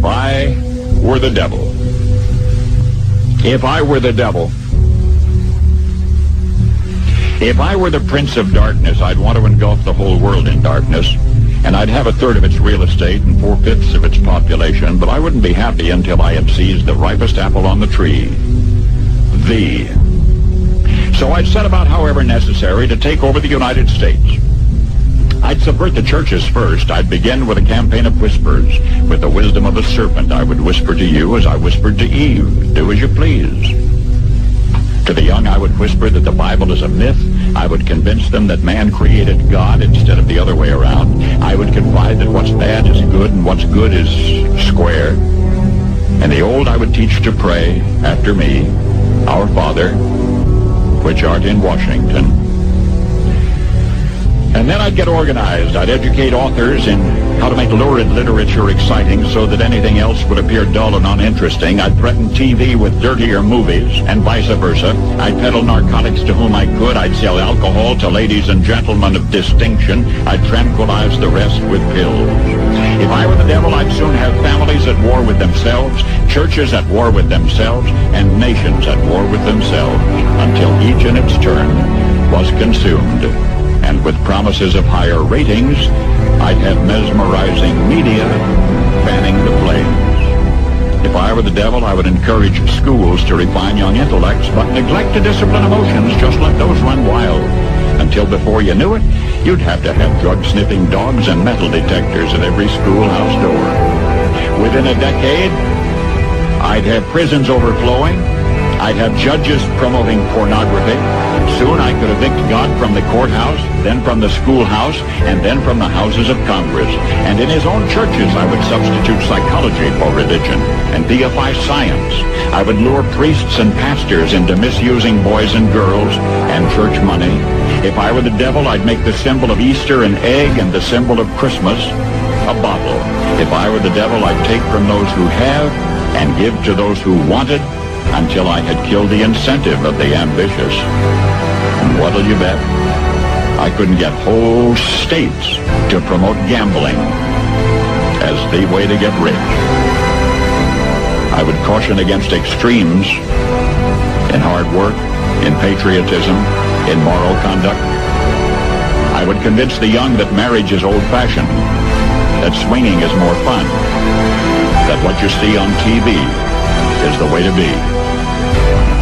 If I were the devil, if I were the devil, if I were the prince of darkness, I'd want to engulf the whole world in darkness, and I'd have a third of its real estate and 4/5 of its population, but I wouldn't be happy until I had seized the ripest apple on the tree. Thee. So I'd set about, however necessary, to take over the United States. I'd subvert the churches first. I'd begin with a campaign of whispers. With the wisdom of a serpent, I would whisper to you as I whispered to Eve, do as you please. To the young, I would whisper that the Bible is a myth. I would convince them that man created God instead of the other way around. I would confide that what's bad is good and what's good is square. And the old I would teach to pray after me, Our Father, which art in Washington. And then I'd get organized. I'd educate authors in how to make lurid literature exciting so that anything else would appear dull and uninteresting. I'd threaten TV with dirtier movies, and vice versa. I'd peddle narcotics to whom I could. I'd sell alcohol to ladies and gentlemen of distinction. I'd tranquilize the rest with pills. If I were the devil, I'd soon have families at war with themselves, churches at war with themselves, and nations at war with themselves, until each in its turn was consumed. And with promises of higher ratings, I'd have mesmerizing media fanning the flames. If I were the devil, I would encourage schools to refine young intellects, but neglect to discipline emotions, just let those run wild. Until before you knew it, you'd have to have drug-sniffing dogs and metal detectors at every schoolhouse door. Within a decade, I'd have prisons overflowing. I'd have judges promoting pornography. Soon I could evict God from the courthouse, then from the schoolhouse, and then from the houses of Congress. And in his own churches, I would substitute psychology for religion and deify science. I would lure priests and pastors into misusing boys and girls and church money. If I were the devil, I'd make the symbol of Easter an egg and the symbol of Christmas a bottle. If I were the devil, I'd take from those who have and give to those who wanted, until I had killed the incentive of the ambitious. And what'll you bet? I couldn't get whole states to promote gambling as the way to get rich. I would caution against extremes in hard work, in patriotism, in moral conduct. I would convince the young that marriage is old-fashioned, that swinging is more fun, that what you see on TV is the way to be.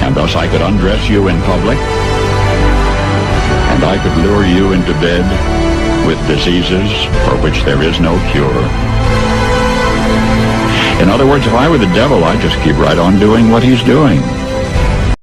And thus I could undress you in public, and I could lure you into bed with diseases for which there is no cure. In other words, if I were the devil, I'd just keep right on doing what he's doing.